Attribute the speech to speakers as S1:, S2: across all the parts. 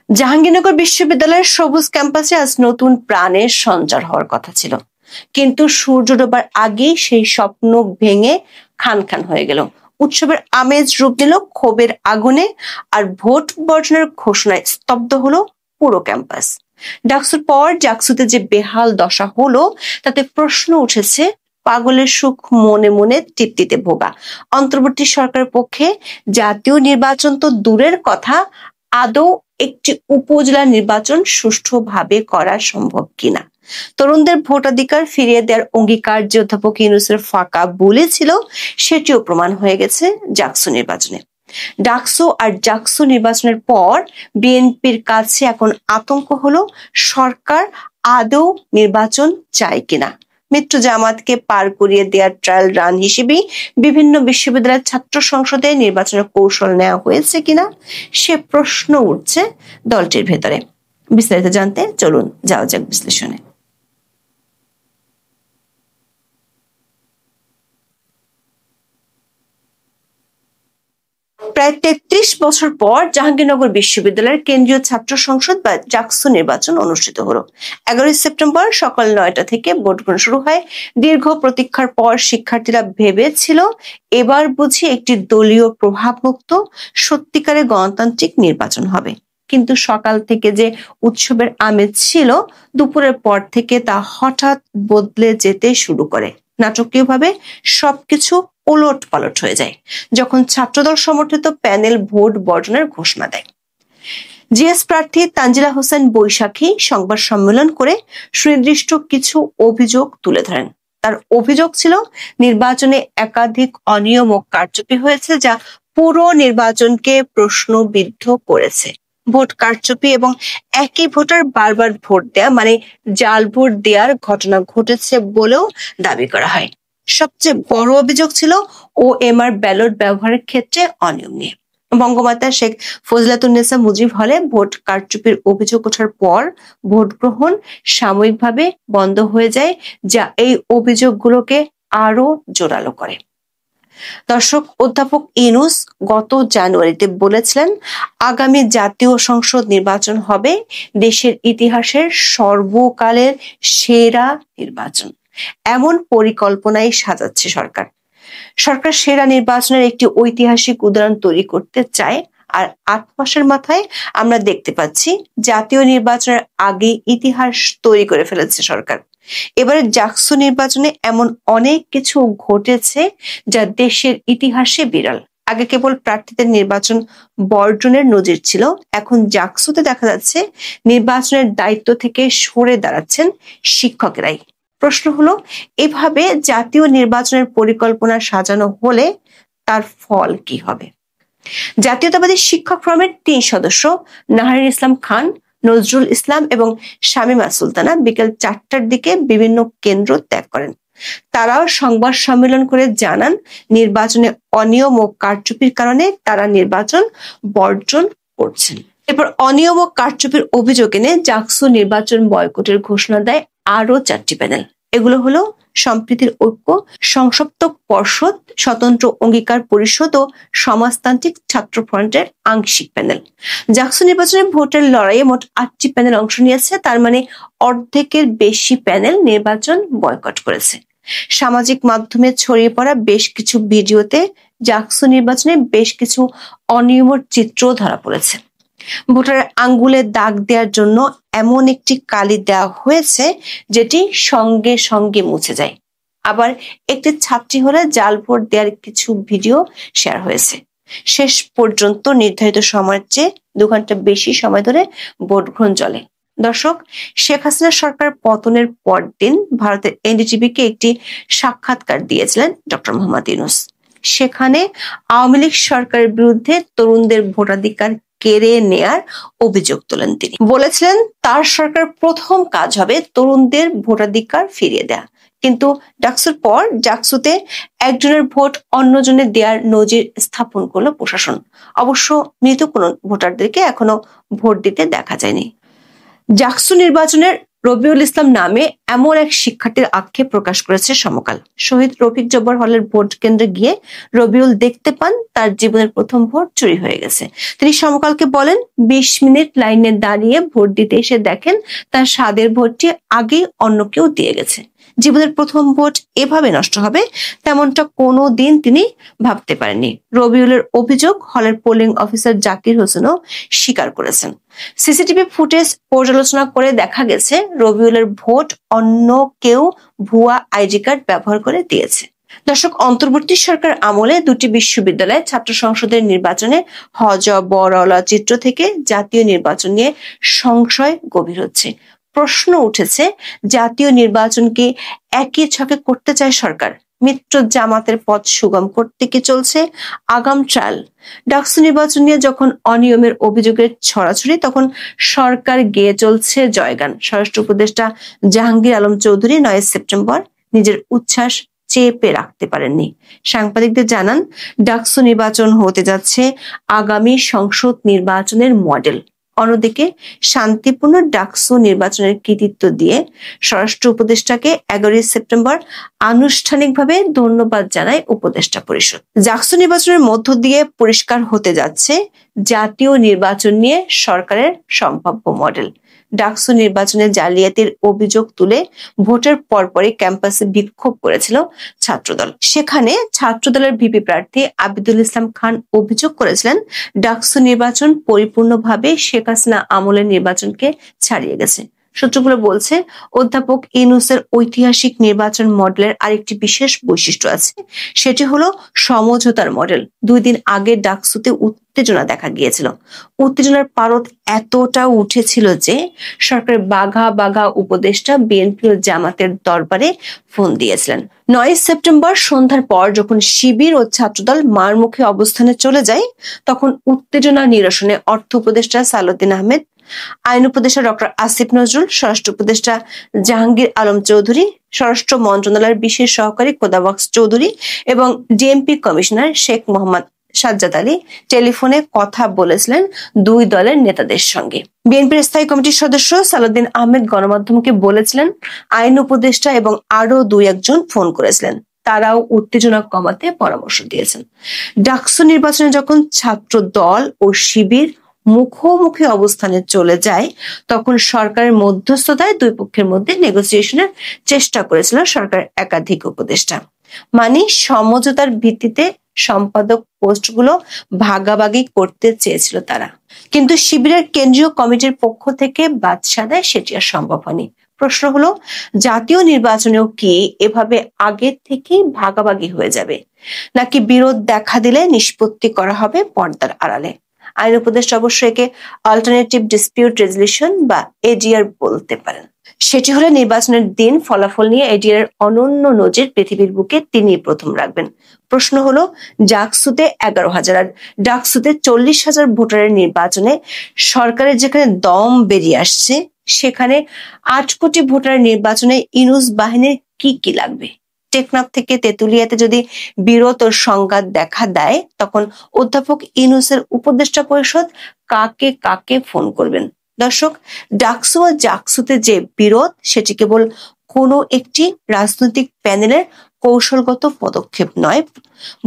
S1: জাহাঙ্গীরনগর বিশ্ববিদ্যালয়ের সবুজ ক্যাম্পাসে আজ নতুন প্রাণের সঞ্চার হওয়ার কথা ছিল, কিন্তু সূর্য ডোবার আগেই সেই স্বপ্ন ভেঙে খান খান হয়ে গেল। উৎসবের আমেজ রূপ দিল ক্ষোভের আগুনে, আর ভোট বর্জনের ঘোষণায় স্তব্ধ হলো পুরো ক্যাম্পাস। ডাকসুর পর জাকসুতে যে বেহাল দশা হলো তাতে প্রশ্ন উঠেছে, পাগলের সুখ মনে মনে তৃপ্তিতে ভোগা অন্তর্বর্তী সরকারের পক্ষে জাতীয় নির্বাচন তো দূরের কথা, আদৌ একটি উপজেলা নির্বাচন সুষ্ঠুভাবে করা সম্ভব কিনা। তরুণদের ভোটাধিকার ফিরিয়ে দেওয়ার অঙ্গীকার যে অধ্যাপক ইউনূসের ফাঁকা বলেছিল, সেটিও প্রমাণ হয়ে গেছে জাকসু নির্বাচনে। ডাকসু আর জাকসু নির্বাচনের পর বিএনপির কাছে এখন আতঙ্ক হলো সরকার আদৌ নির্বাচন চায় কিনা। মিত্র জামাতকে পার করিয়ে দেওয়ার ট্রায়াল রান হিসেবে বিভিন্ন বিশ্ববিদ্যালয়ের ছাত্র সংসদে নির্বাচনের কৌশল নেওয়া হয়েছে কিনা সে প্রশ্ন উঠছে দলটির ভেতরে। বিস্তারিত জানতে চলুন যাওয়া যাক বিশ্লেষণে। প্রায় ৩৩ বছর পর জাহাঙ্গীরনগর বিশ্ববিদ্যালয়ের কেন্দ্রীয় ছাত্র সংসদ বা জাকসু নির্বাচন অনুষ্ঠিত হলো। ১১ সেপ্টেম্বর সকাল ৯টা থেকে ভোট গ্রহণ শুরু হয়। দীর্ঘ প্রতীক্ষার পর শিক্ষার্থীরা ভেবেছিল এবার বুঝি একটি দলীয় প্রভাবমুক্ত সত্যিকারের গণতান্ত্রিক নির্বাচন হবে, কিন্তু সকাল থেকে যে উৎসবের আমেজ ছিল, দুপুরের পর থেকে তা হঠাৎ বদলে যেতে শুরু করে। নাটকীয়ভাবে সবকিছু ওলট পালট হয়ে যায় যখন ছাত্রদল সমর্থিত প্যানেল ভোট বর্জনের ঘোষণা দেয়। জিএস প্রার্থী তানজিলা হোসেন বৈশাখী সংবাদ সম্মেলন করে সুনির্দিষ্ট কিছু অভিযোগ তুলে ধরেন। তার অভিযোগ ছিল নির্বাচনে একাধিক অনিয়ম ও কারচুপি হয়েছে, যা পুরো নির্বাচনকে প্রশ্নবিদ্ধ করেছে। ভোট কারচুপি এবং একই ভোটার বারবার ভোট দেয়া মানে জাল ভোট দেওয়ার ঘটনা ঘটেছে বলেও দাবি করা হয়। সবচেয়ে বড় অভিযোগ ছিল ওএমআর ব্যালট ব্যবহারের ক্ষেত্রে অনিয়ম নিয়ে। বঙ্গমাতা শেখ ফজিলাতুন্নেসা মুজিব হলে ভোট কারচুপির অভিযোগ ওঠার পর ভোট গ্রহণ সাময়িকভাবে বন্ধ হয়ে যায়, যা এই অভিযোগগুলোকে আরো জোরালো করে। দর্শক, অধ্যাপক ইউনূস গত জানুয়ারিতে বলেছিলেন আগামী জাতীয় সংসদ নির্বাচন হবে দেশের ইতিহাসের সর্বকালের সেরা নির্বাচন। এমন পরিকল্পনাই সাজাচ্ছে সরকার। সরকার সেরা নির্বাচনের একটি ঐতিহাসিক উদাহরণ তৈরি করতে চায়, আর ৮ মাসের মাথায় আমরা দেখতে পাচ্ছি জাতীয় নির্বাচনের আগে ইতিহাস তৈরি করে ফেলেছে সরকার। এবারে জাকসু নির্বাচনে এমন অনেক কিছু ঘটেছে যা দেশের ইতিহাসে বিরল। আগে কেবল প্রার্থীদের নির্বাচন বর্জনের নজির ছিল, এখন জাকসুতে দেখা যাচ্ছে নির্বাচনের দায়িত্ব থেকে সরে দাঁড়াচ্ছেন শিক্ষকেরাই। প্রশ্ন হলো, এভাবে জাতীয় নির্বাচনের পরিকল্পনা সাজানো হলে তার ফল কি হবে? জাতীয়তাবাদী শিক্ষক ফোরামের ৩ সদস্য নাহার ইসলাম খান, নজরুল ইসলাম এবং শামীমা সুলতানা বিকেল ৪টার দিকে বিভিন্ন কেন্দ্র ত্যাগ করেন। তারাও সংবাদ সম্মেলন করে জানান নির্বাচনে অনিয়ম ও কারচুপির কারণে তারা নির্বাচন বর্জন করছেন। এরপর অনিয়ম ও কারচুপির অভিযোগ এনে জাকসু নির্বাচন বয়কটের ঘোষণা দেয় আরো 4টি প্যানেল। এগুলো হলো সম্প্রীতির ঐক্য, সংসপ্তক পর্ষদ, স্বতন্ত্র অঙ্গীকার পরিষদ ও সমাজতান্ত্রিক ছাত্র ফ্রন্টের আংশিক প্যানেল। জাকসু নির্বাচনে ভোটের লড়াইয়ে মোট 8টি প্যানেল অংশ নিয়েছে, তার মানে অর্ধেকের বেশি প্যানেল নির্বাচন বয়কট করেছে। সামাজিক মাধ্যমে ছড়িয়ে পড়া বেশ কিছু ভিডিওতে জাকসু নির্বাচনে বেশ কিছু অনিয়মের চিত্র ধরা পড়েছে। ভোটারের আঙ্গুলে দাগ দেওয়ার জন্য এমন একটি কালি দেওয়া হয়েছে যেটি সঙ্গে সঙ্গে মুছে যায়। আবার একটি ছাত্রী হলে জাল ভোট দেওয়ার কিছু ভিডিও শেয়ার হয়েছে। শেষ পর্যন্ত নির্ধারিত সময়ের চেয়ে 2 ঘন্টা বেশি সময় ধরে ভোট গ্রহণ চলে। দর্শক, শেখ হাসিনা সরকার পতনের পরদিন ভারতের এনডিটিভিকে একটি সাক্ষাৎকার দিয়েছিলেন ডক্টর মোহাম্মদ ইউনূস। সেখানে আওয়ামী লীগ সরকারের বিরুদ্ধে তরুণদের ভোটাধিকার কেড়ে নেয়ার অভিযোগ তোলেন। তিনি বলেছিলেন তার সরকার প্রথম কাজ হবে তরুণদের ভোটাধিকার ফিরিয়ে দেয়া। কিন্তু ডাকসুর পর জাকসুতে একজনের ভোট অন্যজনের দেওয়ার নজির স্থাপন করলো প্রশাসন। অবশ্য মৃত কোন ভোটারদেরকে এখনো ভোট দিতে দেখা যায়নি। জাকসু নির্বাচনের রবিউল ইসলাম নামে এমন এক শিক্ষার্থীর আক্ষেপ প্রকাশ করেছে সমকাল। শহীদ রফিক জব্বার হলের ভোট কেন্দ্রে গিয়ে রবিউল দেখতে পান তার জীবনের প্রথম ভোট চুরি হয়ে গেছে। তিনি সমকালকে বলেন, 20 মিনিট লাইনে দাঁড়িয়ে ভোট দিতে এসে দেখেন তার স্বাদের ভোটটি আগেই অন্য কেউ দিয়ে গেছে। জীবনের প্রথম ভোট এভাবে নষ্ট হবে তেমনটা কোনো দিন তিনি ভাবতে পারেননি। রবিউলের অভিযোগ, হলের পোলিং অফিসার জাকির হোসেনও স্বীকার করেছেন। সিসিটিভি ফুটেজ পর্যালোচনা করে দেখা গেছে রবিউলের ভোট অন্য কেউ ভুয়া আইডি কার্ড ব্যবহার করে দিয়েছে। দর্শক, অন্তর্বর্তী সরকার আমলে দুটি বিশ্ববিদ্যালয়ে ছাত্র সংসদের নির্বাচনে হজ-বরওয়ালা চিত্র থেকে জাতীয় নির্বাচন নিয়ে সংশয় গভীর হচ্ছে। প্রশ্ন উঠেছে, জাতীয় নির্বাচনকে একই ছকে করতে চায় সরকার? মিত্র জামাতের পথ সুগম করতে কি চলছে আগাম ট্রায়াল? ডাকসু নির্বাচন নিয়ে যখন অনিয়মের অভিযোগের ছড়াছড়ি, তখন সরকার গেয়ে চলছে জয়গান। স্বরাষ্ট্র উপদেষ্টা জাহাঙ্গীর আলম চৌধুরী 9 সেপ্টেম্বর নিজের উচ্ছ্বাস চেপে রাখতে পারেননি। সাংবাদিকদের জানান, ডাকসু নির্বাচন হতে যাচ্ছে আগামী সংসদ নির্বাচনের মডেল। অন্যদিকে শান্তিপূর্ণ ডাকসু নির্বাচনের কৃতিত্ব দিয়ে স্বরাষ্ট্র উপদেষ্টাকে 11 সেপ্টেম্বর আনুষ্ঠানিকভাবে ধন্যবাদ জানায় উপদেষ্টা পরিষদ। ডাকসু নির্বাচনের মধ্য দিয়ে পরিষ্কার হতে যাচ্ছে জাতীয় নির্বাচন নিয়ে সরকারের সম্ভাব্য মডেল। ডাকসু নির্বাচনে জালিয়াতির অভিযোগ তুলে ভোটের পরপরই ক্যাম্পাসে বিক্ষোভ করেছিল ছাত্রদল। সেখানে ছাত্রদলের ভিপি প্রার্থী আবিদুল ইসলাম খান অভিযোগ করেছিলেন, ডাকসু নির্বাচন পরিপূর্ণভাবে শেখ হাসিনা আমলের নির্বাচনকে ছাড়িয়ে গেছে। সূত্রগুলো বলছে, অধ্যাপক ইউনূসের ঐতিহাসিক নির্বাচন মডেলের আরেকটি বিশেষ বৈশিষ্ট্য আছে, সেটি হলো সমঝোতার মডেল। 2 দিন আগে ডাকসুতে উত্তেজনা দেখা গিয়েছিল। উত্তেজনার পারদ এতটা উঠেছিল যে সরকারের বাঘা বাঘা উপদেষ্টা বিএনপি ও জামাতের দরবারে ফোন দিয়েছিলেন। 9 সেপ্টেম্বর সন্ধ্যার পর যখন শিবির ও ছাত্রদল মারমুখী অবস্থানে চলে যায়, তখন উত্তেজনা নিরসনে অর্থ উপদেষ্টা সালাউদ্দিন আহমেদ, আইন উপদেষ্টা ডক্টর আসিফ নজরুল, স্বরাষ্ট্র উপদেষ্টা জাহাঙ্গীর আলম চৌধুরী, স্বরাষ্ট্র মন্ত্রণালয়ের বিশেষ সহকারী খোদাবক্স চৌধুরী এবং ডিএমপি কমিশনার শেখ মোহাম্মদ সাজ্জাদ আলী টেলিফোনে কথা বলেছিলেন 2 দলের নেতাদের সঙ্গে। বিএনপির স্থায়ী কমিটির সদস্য সালাউদ্দিন আহমেদ গণমাধ্যমকে বলেছিলেন, আইন উপদেষ্টা এবং আরো 2-1 জন ফোন করেছিলেন। তারাও উত্তেজনা কমাতে পরামর্শ দিয়েছেন। ডাকসু নির্বাচনে যখন ছাত্র দল ও শিবির মুখোমুখি অবস্থানে চলে যায়, তখন সরকারের মধ্যস্থতায় 2 পক্ষের মধ্যে নেগোসিয়েশনের চেষ্টা করেছিল সরকার একাধিক উপদেষ্টা। মানে সমঝোতার ভিত্তিতে সম্পাদক পোস্টগুলো ভাগাভাগি করতে চেয়েছিল তারা, কিন্তু শিবিরের কেন্দ্রীয় কমিটির পক্ষ থেকে বাদ সাধায় সেটি আর সম্ভব হয়নি। প্রশ্ন হলো, জাতীয় নির্বাচনেও কি এভাবে আগে থেকেই ভাগাভাগি হয়ে যাবে, নাকি বিরোধ দেখা দিলে নিষ্পত্তি করা হবে পর্দার আড়ালে? আইন উপদেষ্টা অবশ্য একে অল্টারনেটিভ ডিসপিউট রেজলিউশন বা এডিআর বলতে পারেন। সেটি হলে নির্বাচনের দিন ফলাফল নিয়ে এডিআর অনন্য নজির পৃথিবীর বুকে তিনি প্রথম রাখবেন। প্রশ্ন হলো, ডাকসুতে 11,000 আর ডাকসুতে 40,000 ভোটারের নির্বাচনে সরকারের যেখানে দম বেরিয়ে আসছে, সেখানে 8 কোটি ভোটারের নির্বাচনে ইউনূস বাহিনীর কি কি লাগবে? টেকনাফ থেকে তেতুলিয়াতে যদি বিরোধ ও সংঘাত দেখা দেয়, তখন অধ্যাপক ইউনূসের উপদেষ্টা পরিষদ কাকে কাকে ফোন করবেন? দর্শক, ডাকসু ও জাকসুতে যে বিরোধ, সেটি কেবল কোনো একটি রাজনৈতিক প্যানেলের কৌশলগত পদক্ষেপ নয়,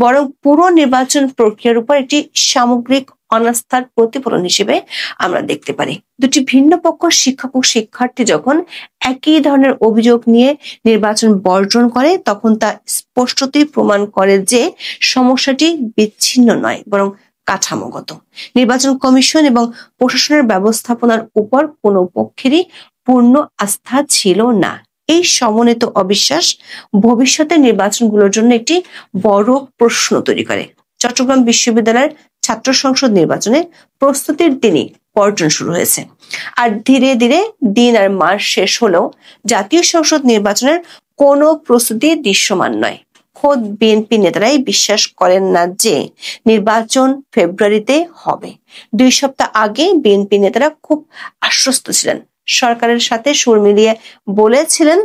S1: বরং পুরো নির্বাচন প্রক্রিয়ার উপর একটি সামগ্রিক অনাস্থার প্রতিফলন হিসেবে আমরা দেখতে পারি। দুটি ভিন্ন পক্ষ, শিক্ষক ও শিক্ষার্থী, যখন একই ধরনের অভিযোগ নিয়ে নির্বাচন বর্জন করে, তখন তা স্পষ্টতই প্রমাণ করে যে সমস্যাটি বিচ্ছিন্ন নয়, বরং কাঠামোগত। নির্বাচন কমিশন এবং প্রশাসনের ব্যবস্থাপনার উপর কোনো পক্ষেরই পূর্ণ আস্থা ছিল না। এই সমন্বিত অবিশ্বাস ভবিষ্যতের নির্বাচনগুলোর জন্য একটি বড় প্রশ্ন তৈরি করে। চট্টগ্রাম বিশ্ববিদ্যালয়ের ছাত্র সংসদ নির্বাচনে প্রস্তুতির দিনই বর্জন শুরু হয়েছে, আর ধীরে ধীরে দিন আর মাস শেষ হলেও জাতীয় সংসদ নির্বাচনের কোনো প্রস্তুতি দৃশ্যমান নয়। খোদ বিএনপি নেতারাই বিশ্বাস করেন না যে নির্বাচন ফেব্রুয়ারিতে হবে। 2 সপ্তাহ আগে বিএনপি নেতারা খুব আশ্বস্ত ছিলেন, সরকারের সাথে সুর মিলিয়ে বলেছিলেন,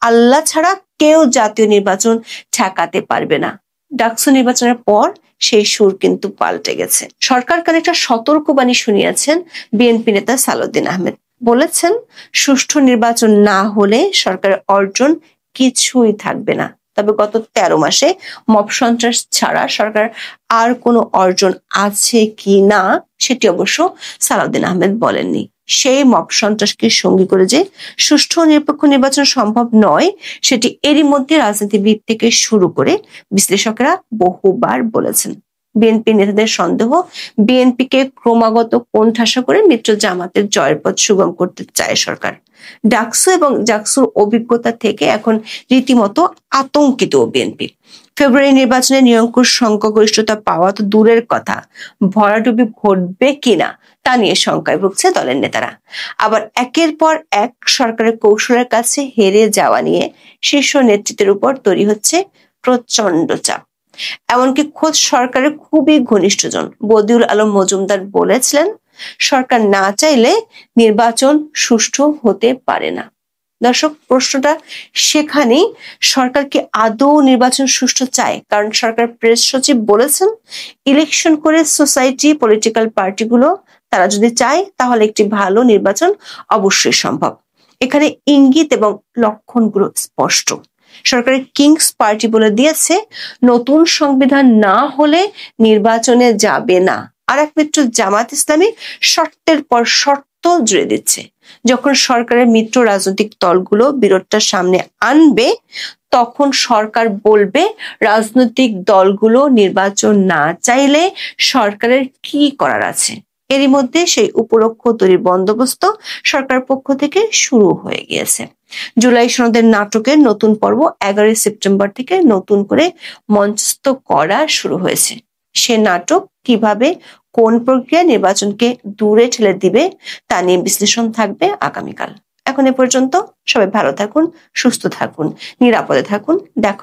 S1: আল্লাহ ছাড়া কেউ জাতীয় নির্বাচন ঠেকাতে পারবে না। ডাকসু নির্বাচনের পর সেই সুর কিন্তু পাল্টে গেছে। সরকার খানিকটা সতর্কবাণী শুনিয়েছেন বিএনপি নেতা সালাউদ্দিন আহমেদ। বলেছেন, সুষ্ঠু নির্বাচন না হলে সরকারের অর্জন কিছুই থাকবে না। তবে গত 13 মাসে মব সন্ত্রাস ছাড়া সরকার আর কোনো অর্জন আছে কি না সেটি অবশ্য সালাউদ্দিন আহমেদ বলেননি। সেই মব সন্ত্রাসকে সঙ্গী করে যে সুষ্ঠু ও নিরপেক্ষ নির্বাচন সম্ভব নয় সেটি এরই মধ্যে রাজনীতিবিদ থেকে শুরু করে বিশ্লেষকেরা বহুবার বলেছেন। বিএনপি নেতাদের সন্দেহ, বিএনপিকে ক্রমাগত কোণঠাসা করে মিত্র জামাতের জয়ের পথ সুগম করতে চায় সরকার। ডাকসু এবং জাকসুর অভিজ্ঞতা থেকে এখন রীতিমতো আতঙ্কিত বিএনপি। ফেব্রুয়ারি নির্বাচনে নিরঙ্কুশ সংখ্যাগরিষ্ঠতা পাওয়া তো দূরের কথা, ভরাডুবি ঘটবে কিনা তা নিয়ে শঙ্কায় ভুগছে দলের নেতারা। আবার একের পর এক সরকারের কৌশলের কাছে হেরে যাওয়া নিয়ে শীর্ষ নেতৃত্বের উপর তৈরি হচ্ছে প্রচন্ড চাপ। এমনকি খোদ সরকারের খুবই ঘনিষ্ঠজন বদিউল আলম মজুমদার বলেছিলেন, সরকার না চাইলে নির্বাচন সুষ্ঠু হতে পারে না। দর্শক, প্রশ্নটা সেখানেই, সরকার কি আদৌ নির্বাচন সুষ্ঠু চায়? কারণ সরকার প্রেস সচিব বলেছেন, ইলেকশন করে সোসাইটি, পলিটিক্যাল পার্টিগুলো তারা যদি চায় তাহলে একটি ভালো নির্বাচন অবশ্যই সম্ভব। এখানে ইঙ্গিত এবং লক্ষণগুলো স্পষ্ট। সরকারের কিংস পার্টি বলে দিয়েছে, নতুন সংবিধান না হলে নির্বাচনে যাবে না। আর এক মিত্র জামাত ইসলামী শর্তের পর শর্ত জুড়ে দিচ্ছে। যখন সরকারের মিত্র রাজনৈতিক দলগুলো বিরোধটা সামনে আনবে, তখন সরকার বলবে রাজনৈতিক দলগুলো নির্বাচন না চাইলে সরকারের কি করার আছে। এরই মধ্যে সেই উপলক্ষ তৈরির বন্দোবস্ত সরকার পক্ষ থেকে শুরু হয়ে গিয়েছে। জুলাই সনদের নাটকের নতুন পর্ব 11 সেপ্টেম্বর থেকে নতুন করে মঞ্চস্থ করা শুরু হয়েছে। সে নাটক কিভাবে, কোন প্রক্রিয়া নির্বাচনকে দূরে ঠেলে দিবে তা নিয়ে বিশ্লেষণ থাকবে আগামীকাল। এখন এ পর্যন্ত, সবাই ভালো থাকুন, সুস্থ থাকুন, নিরাপদে থাকুন। দেখো।